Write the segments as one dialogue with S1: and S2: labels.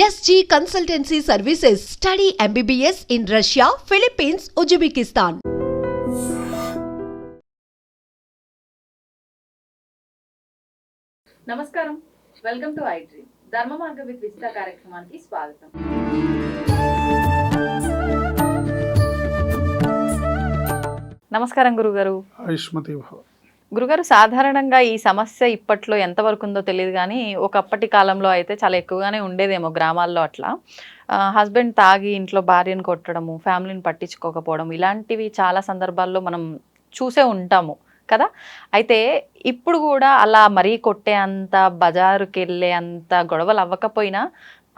S1: SG Consultancy Services. Study MBBS in Russia, Philippines, Uzbekistan.
S2: నమస్కారం, welcome to I dream. ధర్మ మార్గ with Vijitha కార్యక్రమానికి స్వాగతం. నమస్కారం గురుగారు.
S3: ఆయుష్మతి భవ.
S2: గురుగారు, సాధారణంగా ఈ సమస్య ఇప్పట్లో ఎంతవరకు ఉందో తెలియదు కానీ ఒకప్పటి కాలంలో అయితే చాలా ఎక్కువగానే ఉండేదేమో గ్రామాల్లో. అట్లా హస్బెండ్ తాగి ఇంట్లో భార్యను కొట్టడము, ఫ్యామిలీని పట్టించుకోకపోవడం, ఇలాంటివి చాలా సందర్భాల్లో మనం చూసే ఉంటాము కదా. అయితే ఇప్పుడు కూడా అలా మరీ కొట్టే అంత, బజారుకి వెళ్ళే అంత గొడవలు అవ్వకపోయినా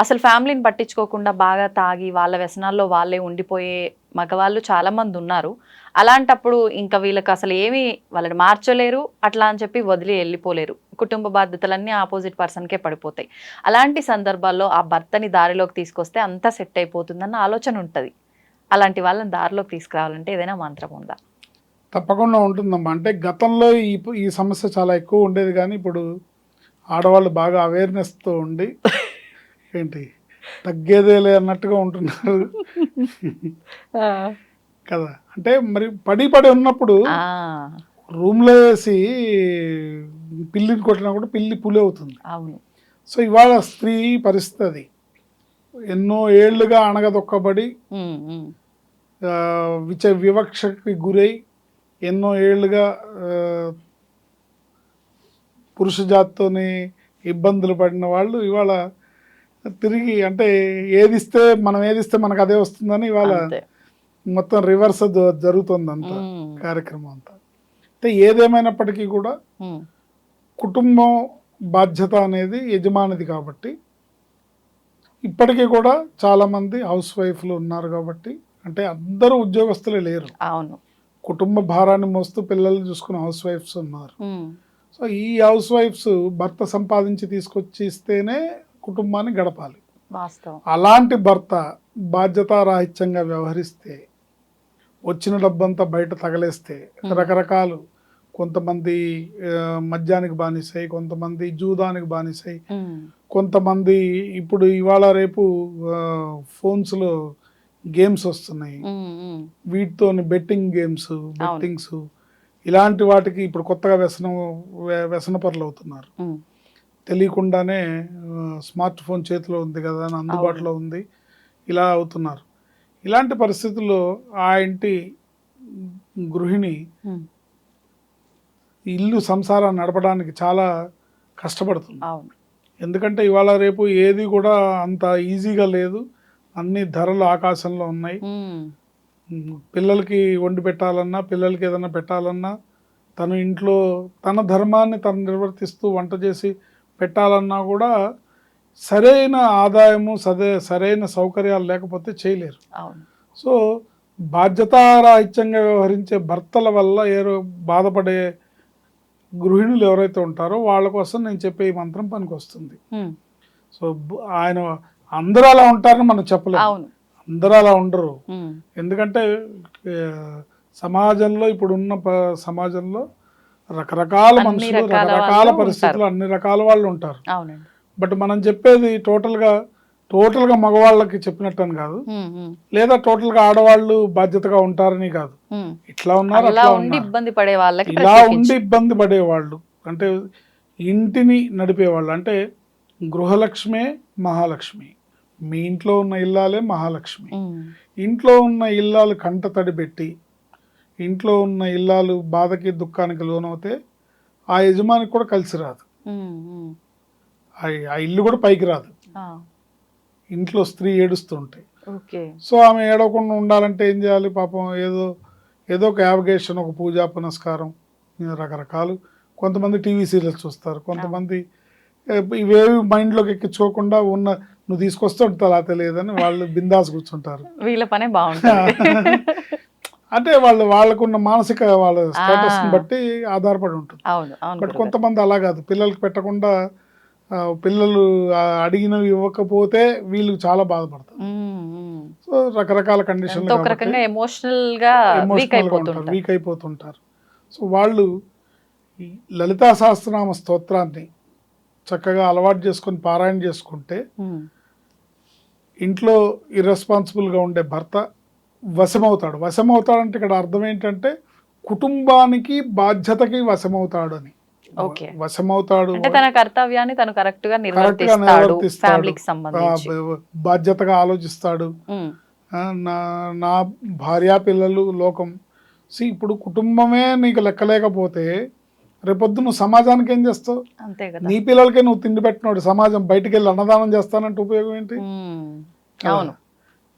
S2: అసలు ఫ్యామిలీని పట్టించుకోకుండా బాగా తాగి వాళ్ళ వ్యసనాల్లో వాళ్ళే ఉండిపోయే మగవాళ్ళు చాలామంది ఉన్నారు. అలాంటప్పుడు ఇంకా వీళ్ళకి అసలు ఏమీ వాళ్ళని మార్చలేరు, అట్లా అని చెప్పి వదిలి వెళ్ళిపోలేరు. కుటుంబ బాధ్యతలన్నీ ఆపోజిట్ పర్సన్కే పడిపోతాయి. అలాంటి సందర్భాల్లో ఆ భర్తని దారిలోకి తీసుకొస్తే అంతా సెట్ అయిపోతుందన్న ఆలోచన ఉంటుంది. అలాంటి వాళ్ళని దారిలోకి తీసుకురావాలంటే ఏదైనా మంత్రం ఉందా?
S3: తప్పకుండా ఉంటుందమ్మా. అంటే గతంలో ఈ సమస్య చాలా ఎక్కువ ఉండేది, కానీ ఇప్పుడు ఆడవాళ్ళు బాగా అవేర్నెస్తో ఉండి ఏంటి తగ్గేదేలే అన్నట్టుగా ఉంటున్నారు కదా. అంటే మరి పడి ఉన్నప్పుడు రూమ్లో వేసి పిల్లిని కొట్టినా కూడా పిల్లి పులి అవుతుంది.
S2: అవును.
S3: సో ఇవాళ స్త్రీ పరిస్థితి ఎన్నో ఏళ్లుగా అణగదొక్కబడి వివక్షకి గురై ఎన్నో ఏళ్ళుగా పురుష జాతితోని ఇబ్బందులు పడిన వాళ్ళు ఇవాళ తిరిగి అంటే ఏదిస్తే మనకు అదే వస్తుందని ఇవాళ మొత్తం రివర్స్ జరుగుతుంది అంత కార్యక్రమం అంతా. అంటే ఏదేమైనప్పటికీ కూడా కుటుంబం బాధ్యత అనేది యజమానిది కాబట్టి ఇప్పటికీ కూడా చాలామంది హౌస్ వైఫ్లు ఉన్నారు కాబట్టి, అంటే అందరూ ఉద్యోగస్తులే లేరు.
S2: అవును.
S3: కుటుంబ భారాన్ని మోస్తూ పిల్లల్ని చూసుకున్న హౌస్ వైఫ్స్ ఉన్నారు. సో ఈ హౌస్ వైఫ్స్ భర్త సంపాదించి తీసుకొచ్చి ఇస్తేనే కుటుంబాన్ని గడపాలి. అలాంటి భర్త బాధ్యతారాహిత్యంగా వ్యవహరిస్తే, వచ్చిన డబ్బంతా బయట తగలేస్తే, రకరకాలు కొంతమంది మద్యానికి బానిసై, కొంతమంది జూదానికి బానిసై, కొంతమంది ఇప్పుడు ఇవాళ రేపు ఫోన్స్లో గేమ్స్ వస్తున్నాయి, వీటితో బెట్టింగ్ గేమ్స్, బెట్టింగ్స్, ఇలాంటి వాటికి ఇప్పుడు కొత్తగా వ్యసనపరులు అవుతున్నారు. తెలియకుండానే స్మార్ట్ ఫోన్ చేతిలో ఉంది కదా అని అందుబాటులో ఉంది, ఇలా అవుతున్నారు. ఇలాంటి పరిస్థితుల్లో ఆ ఇంటి గృహిణి ఇల్లు సంసారాన్ని నడపడానికి చాలా కష్టపడుతుంది. ఎందుకంటే ఇవాళ రేపు ఏది కూడా అంత ఈజీగా లేదు, అన్ని ధరలు ఆకాశంలో ఉన్నాయి. పిల్లలకి వండి పెట్టాలన్నా, పిల్లలకి ఏదైనా పెట్టాలన్నా, తను ఇంట్లో తన ధర్మాన్ని తను నిర్వర్తిస్తూ వంట చేసి పెట్టాలన్నా కూడా సరైన ఆదాయము, సరైన సౌకర్యాలు లేకపోతే చేయలేరు. సో బాధ్యతారాహిత్యంగా వ్యవహరించే భర్తల వల్ల బాధపడే గృహిణులు ఎవరైతే ఉంటారో వాళ్ళ కోసం నేను చెప్పే ఈ మంత్రం పనికి వస్తుంది. సో ఆయన అందరూ అలా ఉంటారని మనం చెప్పలేము, అందరూ అలా ఉండరు. ఎందుకంటే సమాజంలో ఇప్పుడున్న సమాజంలో రకరకాల మనుషులు, రకరకాల పరిస్థితులు, అన్ని రకాల వాళ్ళు ఉంటారు. బట్ మనం చెప్పేది టోటల్గా మగవాళ్ళకి చెప్పినట్టు అని కాదు, లేదా టోటల్గా ఆడవాళ్ళు బాధ్యతగా ఉంటారని కాదు. ఇట్లా ఉన్నారు, అట్లా ఉన్నారు. ఇలా ఉండి ఇబ్బంది పడేవాళ్ళు అంటే ఇంటిని నడిపేవాళ్ళు, అంటే గృహలక్ష్మే మహాలక్ష్మి. మీ ఇంట్లో ఉన్న ఇల్లాలే మహాలక్ష్మి. ఇంట్లో ఉన్న ఇల్లాలు కంట తడి పెట్టి, ఇంట్లో ఉన్న ఇల్లాలు బాధకి దుఃఖానికి లోనవుతే ఆ యజమానికి కూడా కలిసి రాదు, ఆ ఇల్లు కూడా పైకి రాదు. ఇంట్లో స్త్రీ ఏడుస్తుంటాయి. సో ఆమె ఏడవకుండా ఉండాలంటే ఏం చేయాలి? పాపం ఏదో ఒక యావగేషన్, ఒక పూజా పునస్కారం, రకరకాలు. కొంతమంది టీవీ సీరియల్స్ చూస్తారు, కొంతమంది ఇవేవి మైండ్లోకి ఎక్కించుకోకుండా నువ్వు తీసుకొస్తే ఉంటుందా తెలియదని వాళ్ళు బిందాస్ కూర్చుంటారు.
S2: వీళ్ళ పనే బాగుంటుంది.
S3: అంటే వాళ్ళకున్న మానసిక వాళ్ళ స్టేటస్ని బట్టి ఆధారపడి ఉంటుంది. బట్ కొంతమంది అలా కాదు, పిల్లలకి పెట్టకుండా పిల్లలు అడిగినవి ఇవ్వకపోతే వీళ్ళు చాలా బాధపడతారు. సో రకరకాల కండిషన్లు వీక్ అయిపోతుంటారు. సో వాళ్ళు లలితా సహస్రనామ స్తోత్రాన్ని చక్కగా అలవాటు చేసుకొని పారాయణ చేసుకుంటే ఇంట్లో ఇర్రెస్పాన్సిబుల్గా ఉండే భర్త వశమవుతాడు. వశమవుతాడంటే ఇక్కడ అర్థం ఏంటంటే కుటుంబానికి బాధ్యతకి వశమవుతాడు అని.
S2: ఓకే.
S3: వశమవుతాడు
S2: అంటే తన కర్తవ్యాన్ని తను కరెక్ట్ గా నిర్వర్తిస్తాడు, ఫ్యామిలీకి సంబంధించి
S3: బాధ్యతగా ఆలోచిస్తాడు. నా భార్య పిల్లలు లోకం. ఇప్పుడు కుటుంబమే నీకు లెక్కలేకపోతే రేపొద్దు నువ్వు సమాజానికి ఏం చేస్తావు?
S2: అంతే కదా.
S3: నీ పిల్లలకే నువ్వు తిండి పెట్టినోడు సమాజం బయటికి వెళ్ళి అన్నదానం చేస్తానంటే ఉపయోగం ఏంటి?
S2: అవును.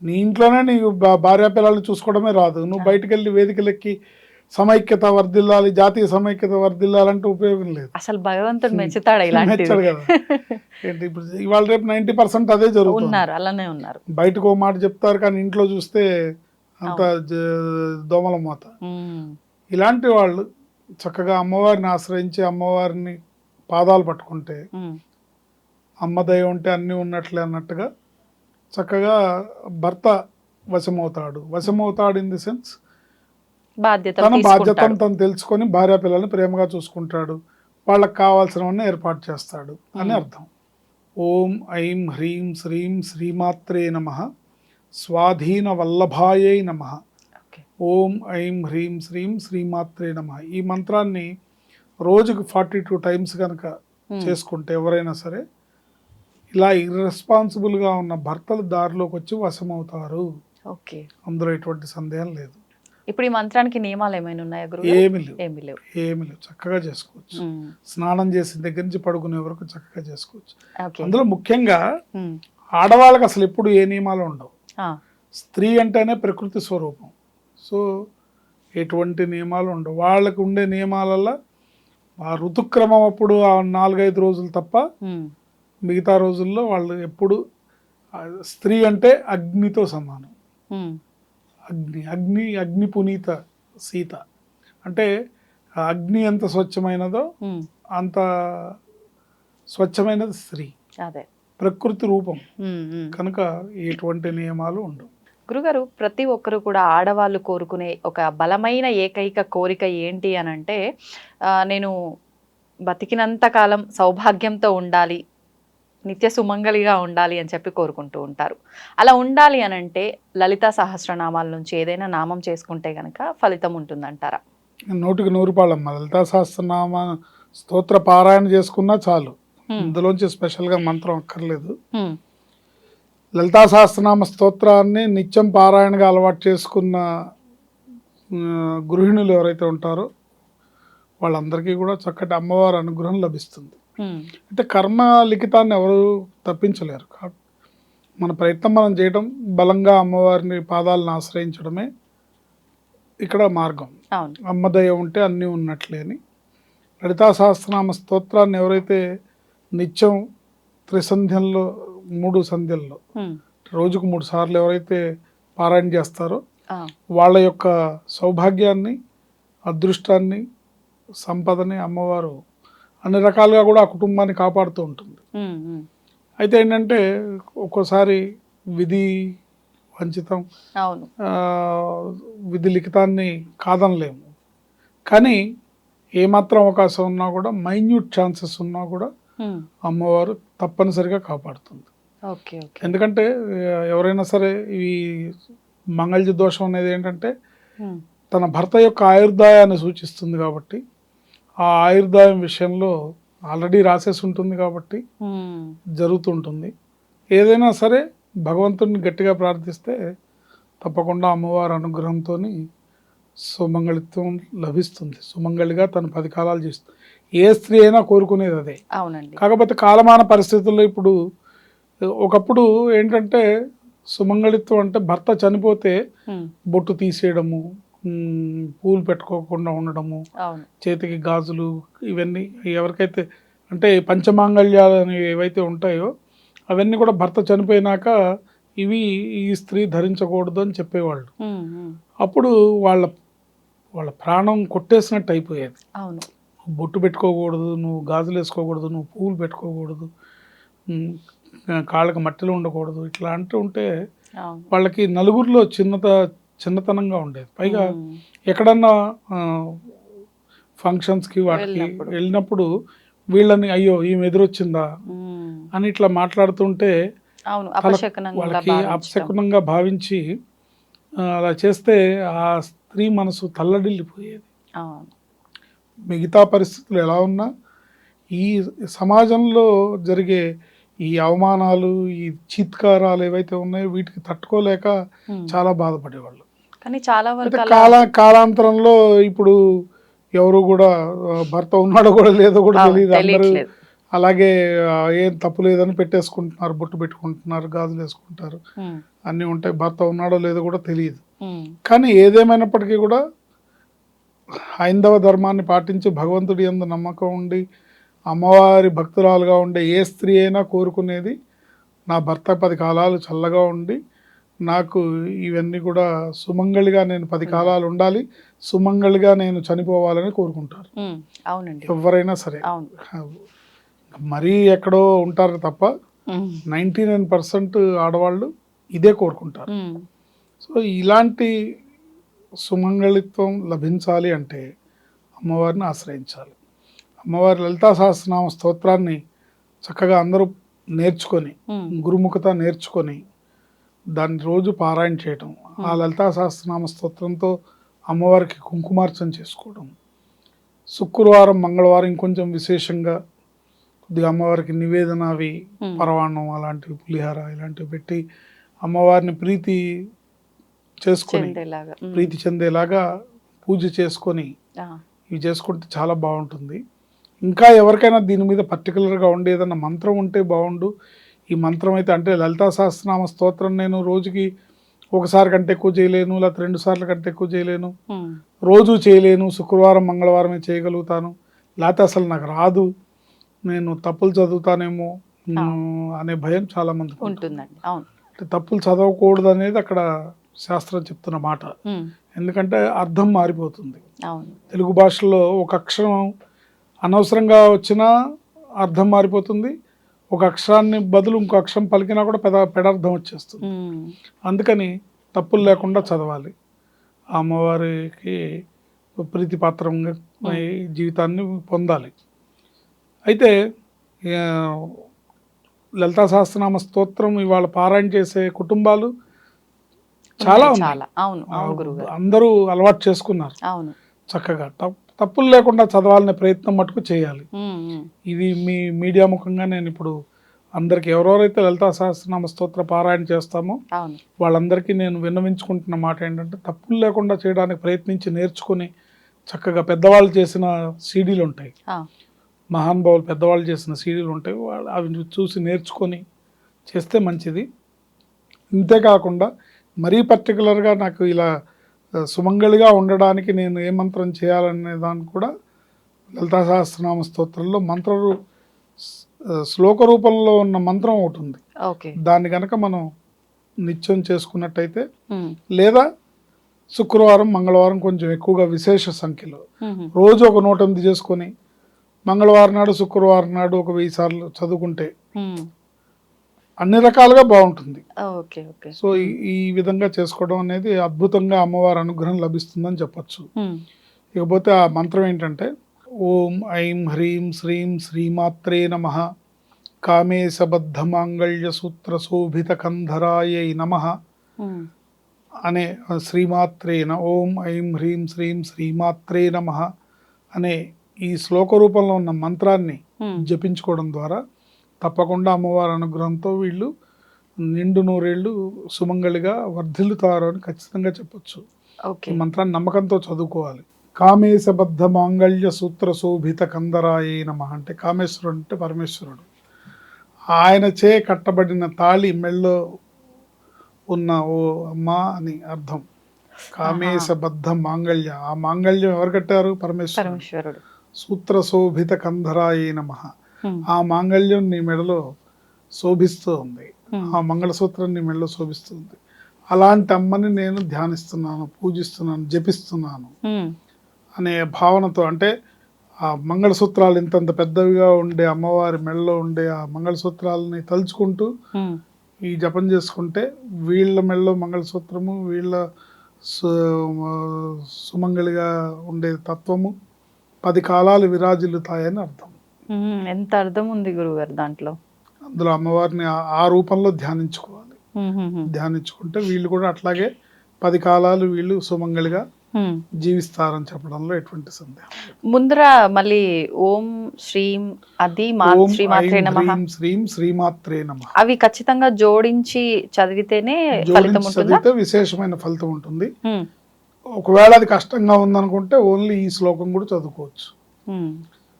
S3: నీ ఇంట్లోనే నీకు భార్య పిల్లల్ని చూసుకోవడమే రాదు, నువ్వు బయటికి వెళ్ళి వేదికలెక్కి సమైక్యత వర్ధిల్లాలి, జాతీయ సమైక్యత వర్ధిల్లాలంటే ఉపయోగం లేదు.
S2: అసలు భగవంతుడు మెచ్చుతాడు
S3: మెచ్చాడు కదా. ఏంటి ఇప్పుడు ఇవాళ రేపు 90% అదే జరుగుతుంది.
S2: అలానే ఉన్నారు.
S3: బయటకు ఓ మాట చెప్తారు కానీ ఇంట్లో చూస్తే అంత దోమల మోత. ఇలాంటి వాళ్ళు చక్కగా అమ్మవారిని ఆశ్రయించి అమ్మవారిని పాదాలు పట్టుకుంటే అమ్మ దయ ఉంటే అన్నీ ఉన్నట్లే అన్నట్టుగా చక్కగా భర్త వశమవుతాడు ఇన్ ది సెన్స్ తన బాధ్యతను తను తెలుసుకొని భార్య పిల్లల్ని ప్రేమగా చూసుకుంటాడు, వాళ్ళకి కావాల్సినవన్నీ ఏర్పాటు చేస్తాడు అని అర్థం. ఓం ఐం హ్రీం శ్రీం శ్రీమాత్రే నమః స్వాధీన వల్లభాయై నమః. ఓం ఐం హ్రీం శ్రీం శ్రీమాత్రే నమః. ఈ మంత్రాన్ని రోజుకు 42 టైమ్స్ కనుక చేసుకుంటే ఎవరైనా సరే ఇలా ఇర్రెస్పాన్సిబుల్గా ఉన్న భర్తలు దారిలోకి వచ్చి వశమవుతారు.
S2: ఓకే,
S3: అందులో ఎటువంటి సందేహం లేదు.
S2: ఇప్పుడు ఈ మంత్రానికి నియమాలు ఏమైనా ఉన్నాయా గురు?
S3: ఏమి లేవు. చక్కగా చేసుకోవచ్చు. స్నానం చేసిన దగ్గర నుంచి పడుకునే వరకు చక్కగా చేసుకోవచ్చు. అందులో ముఖ్యంగా ఆడవాళ్ళకి అసలు ఎప్పుడు ఏ నియమాలు ఉండవు. స్త్రీ అంటేనే ప్రకృతి స్వరూపం. సో ఎటువంటి నియమాలు ఉండవు. వాళ్ళకు ఉండే నియమాలలో ఆ ఋతుక్రమం అప్పుడు ఆ 4-5 రోజులు తప్ప మిగతా రోజుల్లో వాళ్ళు ఎప్పుడు స్త్రీ అంటే అగ్నితో సమానం. అగ్ని పునీత సీత అంటే అగ్ని ఎంత స్వచ్ఛమైనదో అంత స్వచ్ఛమైనది స్త్రీ, ప్రకృతి రూపం. కనుక ఎటువంటి నియమాలు ఉండవు.
S2: గురుగారు, ప్రతి ఒక్కరు కూడా ఆడవాళ్ళు కోరుకునే ఒక బలమైన ఏకైక కోరిక ఏంటి అని అంటే, నేను బతికినంత కాలం సౌభాగ్యంతో ఉండాలి, నిత్య సుమంగళిగా ఉండాలి అని చెప్పి కోరుకుంటూ ఉంటారు. అలా ఉండాలి అని అంటే లలితా సహస్రనామాల నుంచి ఏదైనా నామం చేసుకుంటే గనక ఫలితం ఉంటుందంటారా?
S3: 100కి 100 రూపాయలమ్మ. లలితా సహస్రనామ స్తోత్ర పారాయణ చేసుకున్నా చాలు, ఇందులోంచి స్పెషల్గా మంత్రం అక్కర్లేదు. లలితా సహస్రనామ స్తోత్రాన్ని నిత్యం పారాయణగా అలవాటు చేసుకున్న గృహిణులు ఎవరైతే ఉంటారో వాళ్ళందరికీ కూడా చక్కటి అమ్మవారి అనుగ్రహం లభిస్తుంది. అంటే కర్మ లిఖితాన్ని ఎవరు తప్పించలేరు. మన ప్రయత్నం మనం చేయడం, బలంగా అమ్మవారిని పాదాలను ఆశ్రయించడమే ఇక్కడ మార్గం. అమ్మదయ ఉంటే అన్నీ ఉన్నట్లే అని. లలితా సహస్రనామ స్తోత్రాన్ని ఎవరైతే నిత్యం 3 సంధ్యల్లో 3 సంధ్యల్లో రోజుకు 3 సార్లు ఎవరైతే పారాయణ చేస్తారో వాళ్ళ యొక్క సౌభాగ్యాన్ని, అదృష్టాన్ని, సంపదని అమ్మవారు అన్ని రకాలుగా కూడా ఆ కుటుంబాన్ని కాపాడుతూ ఉంటుంది. అయితే ఏంటంటే ఒక్కోసారి విధి వంచితం, విధి లిఖితాన్ని కాదనలేము. కానీ ఏమాత్రం అవకాశం ఉన్నా కూడా, మైన్యూట్ ఛాన్సెస్ ఉన్నా కూడా అమ్మవారు తప్పనిసరిగా కాపాడుతుంది. ఎందుకంటే ఎవరైనా సరే ఈ మంగళ దోషం అనేది ఏంటంటే తన భర్త యొక్క ఆయుర్దాయాన్ని సూచిస్తుంది కాబట్టి ఆ ఆయుర్దాయం విషయంలో ఆల్రెడీ రాసేసి ఉంటుంది కాబట్టి జరుగుతుంటుంది. ఏదైనా సరే భగవంతుడిని గట్టిగా ప్రార్థిస్తే తప్పకుండా అమ్మవారి అనుగ్రహంతో సుమంగళిత్వం లభిస్తుంది. సుమంగళిగా తను 10 కాలాలు చేస్తుంది. ఏ స్త్రీ అయినా కోరుకునేది అదే. కాకపోతే కాలమాన పరిస్థితుల్లో ఇప్పుడు ఒకప్పుడు ఏంటంటే సుమంగళిత్వం అంటే భర్త చనిపోతే బొట్టు తీసేయడము, పూలు పెట్టుకోకుండా ఉండడము, చేతికి గాజులు, ఇవన్నీ ఎవరికైతే అంటే పంచమాంగళ్యాలు అనేవి ఏవైతే ఉంటాయో అవన్నీ కూడా భర్త చనిపోయినాక ఇవి ఈ స్త్రీ ధరించకూడదు అని చెప్పేవాళ్ళు. అప్పుడు వాళ్ళ ప్రాణం కొట్టేసినట్టు అయిపోయేది. బొట్టు పెట్టుకోకూడదు, నువ్వు గాజులు వేసుకోకూడదు, నువ్వు పూలు పెట్టుకోకూడదు, కాళ్ళకి మట్టిలో ఉండకూడదు, ఇట్లా అంటూ ఉంటే వాళ్ళకి నలుగురిలో చిన్నతనంగా ఉండేది. పైగా ఎక్కడన్నా ఫంక్షన్స్కి వాటికి వెళ్ళినప్పుడు వీళ్ళని అయ్యో ఈమె ఎదురొచ్చిందా అని ఇట్లా మాట్లాడుతుంటే
S2: అవును,
S3: తల
S2: అపశకునంగా
S3: వాళ్ళకి
S2: భావించడం.
S3: అపశకునంగా భావించి అలా చేస్తే ఆ స్త్రీ మనసు తల్లడిల్లిపోయేది.
S2: అవును.
S3: మిగతా పరిస్థితులు ఎలా ఉన్నా ఈ సమాజంలో జరిగే ఈ అవమానాలు, ఈ చీత్కారాలు ఏవైతే ఉన్నాయో వీటికి తట్టుకోలేక చాలా బాధపడేవాళ్ళు.
S2: కానీ చాలా
S3: అయితే
S2: వరకు అలా
S3: కాలాంతరంలో ఇప్పుడు ఎవరు కూడా భర్త ఉన్నాడో కూడా లేదో కూడా తెలియదు. అందరూ
S2: తెలియట్లేదు.
S3: అలాగే ఏం తప్పు లేదని పెట్టేసుకుంటున్నారు, బొట్టు పెట్టుకుంటున్నారు, గాజులు వేసుకుంటారు, అన్నీ ఉంటాయి. భర్త ఉన్నాడో లేదో కూడా తెలియదు. కానీ ఏదేమైనప్పటికీ కూడా హైందవ ధర్మాన్ని పాటించి భగవంతుడి యందు నమ్మకం ఉండి అమ్మవారి భక్తురాలుగా ఉండే ఏ స్త్రీ అయినా కోరుకునేది నా భర్త 10 కాలాలు చల్లగా ఉండి నాకు ఇవన్నీ కూడా సుమంగళిగా నేను 10 కాలాలు ఉండాలి, సుమంగళిగా నేను చనిపోవాలని కోరుకుంటారు.
S2: అవునండి,
S3: ఎవరైనా సరే.
S2: అవును.
S3: మరీ ఎక్కడో ఉంటారు తప్ప 99% ఆడవాళ్ళు ఇదే కోరుకుంటారు. సో ఇలాంటి సుమంగళిత్వం లభించాలి అంటే అమ్మవారిని ఆశ్రయించాలి. అమ్మవారి లలితా సహస్రనామ స్తోత్రాన్ని చక్కగా అందరూ నేర్చుకొని, గురుముఖత నేర్చుకొని దాన్ని రోజు పారాయణ చేయటం, ఆ లలితా సహస్రనామ స్తోత్రంతో అమ్మవారికి కుంకుమార్చన చేసుకోవడం, శుక్రవారం మంగళవారం ఇంకొంచెం విశేషంగా కొద్దిగా అమ్మవారికి నివేదన అవి పరవాణం అలాంటివి పులిహార ఇలాంటివి పెట్టి అమ్మవారిని ప్రీతి చేసుకొని ప్రీతి చెందేలాగా పూజ చేసుకొని ఇవి చేసుకుంటే చాలా బాగుంటుంది. ఇంకా ఎవరికైనా దీని మీద పర్టికులర్గా ఉండే ఏదన్నా మంత్రం ఉంటే బాగుండు. ఈ మంత్రం అయితే అంటే లలితా సహస్రనామ స్తోత్రం నేను రోజుకి ఒకసారి కంటే ఎక్కువ చేయలేను, లేకపోతే 2 సార్లు కంటే ఎక్కువ చేయలేను, రోజు చేయలేను, శుక్రవారం మంగళవారమే చేయగలుగుతాను, లేకపోతే అసలు నాకు రాదు, నేను తప్పులు చదువుతానేమో అనే భయం చాలా మందికి ఉంటుందండి. అంటే తప్పులు చదవకూడదు అనేది అక్కడ శాస్త్రం చెప్తున్న మాట. ఎందుకంటే అర్థం మారిపోతుంది. తెలుగు భాషలో ఒక అక్షరం అనవసరంగా వచ్చినా అర్థం మారిపోతుంది, ఒక అక్షరాన్ని బదులు ఇంకో అక్షరం పలికినా కూడా పెడార్థం వచ్చేస్తుంది. అందుకని తప్పులు లేకుండా చదవాలి, అమ్మవారికి ప్రీతిపాత్రంగా జీవితాన్ని పొందాలి. అయితే లలితా సహస్రనామ స్తోత్రం ఇవాళ పారాయణ చేసే కుటుంబాలు చాలా ఉన్నాయి. అందరూ అలవాటు చేసుకున్నారు. చక్కగా తప్పులు లేకుండా చదవాలనే ప్రయత్నం మటుకు చేయాలి. ఇది మీ మీడియా ముఖంగా నేను ఇప్పుడు అందరికి ఎవరెవరైతే లలితా సహస్రనామ స్తోత్ర పారాయణ చేస్తామో వాళ్ళందరికీ నేను విన్నవించుకుంటున్న మాట ఏంటంటే తప్పులు లేకుండా చేయడానికి ప్రయత్నించి నేర్చుకుని చక్కగా పెద్దవాళ్ళు చేసిన సీడీలు ఉంటాయి, మహానుభావులు పెద్దవాళ్ళు చేసిన సీడీలు ఉంటాయి, వాళ్ళు అవి చూసి నేర్చుకొని చేస్తే మంచిది. ఇంతేకాకుండా మరీ పర్టికులర్గా నాకు ఇలా సుమంగళిగా ఉండడానికి నేను ఏ మంత్రం చేయాలనే దానికి కూడా లలితా సహస్రనామ స్తోత్రంలో శ్లోక రూపంలో ఉన్న మంత్రం ఒకటి ఉంది. దాన్ని కనుక మనం నిత్యం చేసుకున్నట్టయితే లేదా శుక్రవారం మంగళవారం కొంచెం ఎక్కువగా విశేష సంఖ్యలో రోజు ఒక 108 చేసుకొని మంగళవారం నాడు శుక్రవారం నాడు ఒక 1000 సార్లు చదువుకుంటే అన్ని రకాలుగా బాగుంటుంది. సో ఈ విధంగా చేసుకోవడం అనేది అద్భుతంగా అమ్మవారి అనుగ్రహం లభిస్తుందని చెప్పచ్చు. ఇకపోతే ఆ మంత్రం ఏంటంటే ఓం ఐం హ్రీం శ్రీం శ్రీమాత్రే నమః కామేశబద్ధ మాంగళ్య సూత్ర శోభిత కంధరాయై నమః అనే శ్రీమాత్రేన ఓం ఐం హ్రీం శ్రీం శ్రీమాత్రే నమః అనే ఈ శ్లోక రూపంలో ఉన్న మంత్రాన్ని జపించుకోవడం ద్వారా తప్పకుండా అమ్మవారి అనుగ్రహంతో వీళ్ళు నిండు నూరేళ్ళు సుమంగళిగా వర్ధిల్లుతారు అని ఖచ్చితంగా చెప్పచ్చు. ఈ మంత్రాన్ని నమ్మకంతో చదువుకోవాలి. కామేశబద్ధ మాంగళ్య సూత్ర శోభిత కందరాయే నమః అంటే కామేశ్వరుడు అంటే పరమేశ్వరుడు, ఆయన చే కట్టబడిన తాళి మెళ్ళో ఉన్న ఓ అమ్మా అని అర్థం. కామేశబద్ధ మాంగళ్య, ఆ మాంగళ్యం ఎవరు కట్టారు? పరమేశ్వరుడు. సూత్ర శోభిత కంధరాయే నమః, ఆ మాంగళ్యం నీ మెడలో శోభిస్తూ ఉంది, ఆ మంగళసూత్రం నీ మెడలో శోభిస్తుంది. అలాంటి అమ్మని నేను ధ్యానిస్తున్నాను, పూజిస్తున్నాను, జపిస్తున్నాను అనే భావనతో, అంటే ఆ మంగళసూత్రాలు ఇంతంత పెద్దవిగా ఉండే అమ్మవారి మెడలో ఉండే ఆ మంగళసూత్రాలని తలుచుకుంటూ ఈ జపం చేసుకుంటే వీళ్ళ మెడలో మంగళసూత్రము, వీళ్ళ సుమంగళిగా ఉండే తత్వము 10 కాలాలు విరాజిల్లుతాయని అర్థం.
S2: ఎంత అర్థం ఉంది గురుగారు దాంట్లో.
S3: అందులో అమ్మవారిని ఆ రూపంలో ధ్యానించుకోవాలి. ధ్యానించుకుంటే వీళ్ళు కూడా అట్లాగే 10 కాలాలు వీళ్ళు సుమంగళిగా జీవిస్తారని చెప్పడంలో ఎటువంటి సందేహం.
S2: ముందర మళ్ళీ ఓం శ్రీం అది
S3: ఓం
S2: శ్రీమాత్రే
S3: ఐం
S2: నమః
S3: హ్రీం శ్రీం శ్రీమాత్రే నమః
S2: అవి ఖచ్చితంగా జోడించి చదివితేనే ఫలితం
S3: జోడించి
S2: ఉంటుందా?
S3: చదివితే విశేషమైన ఫలితం ఉంటుంది. ఒకవేళ అది కష్టంగా ఉందనుకుంటే ఓన్లీ ఈ శ్లోకం కూడా చదువుకోవచ్చు.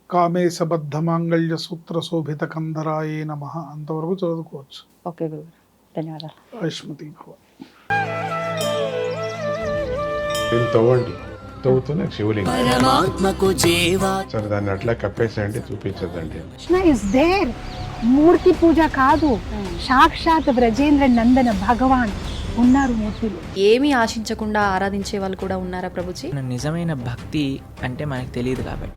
S3: కామేశబద్ధ మాంగళ్య సూత్ర శోభిత కందరాయే నమః అంతవరకు చదువుకోవచ్చు.
S2: ఓకే గురుగారు, ధన్యవాదాలు.
S3: ఆయుష్మతి భవ.
S4: దీన్ని తవ్వండి, తవ్వుతూనే శివలింగం. సరే దాన్ని అట్లా కప్పేసేయండి, చూపించదండి.
S5: Krishna is there. మూర్తి పూజ కాదు, సాక్షాత్ బ్రజేంద్ర నందన భగవాన్ ఉన్నారు మూర్తిలో.
S6: ఏమీ ఆశించకుండా ఆరాధించే వాళ్ళు కూడా ఉన్నారా ప్రభుజీ?
S7: నిజమైన భక్తి అంటే మనకు తెలియదు కాబట్టి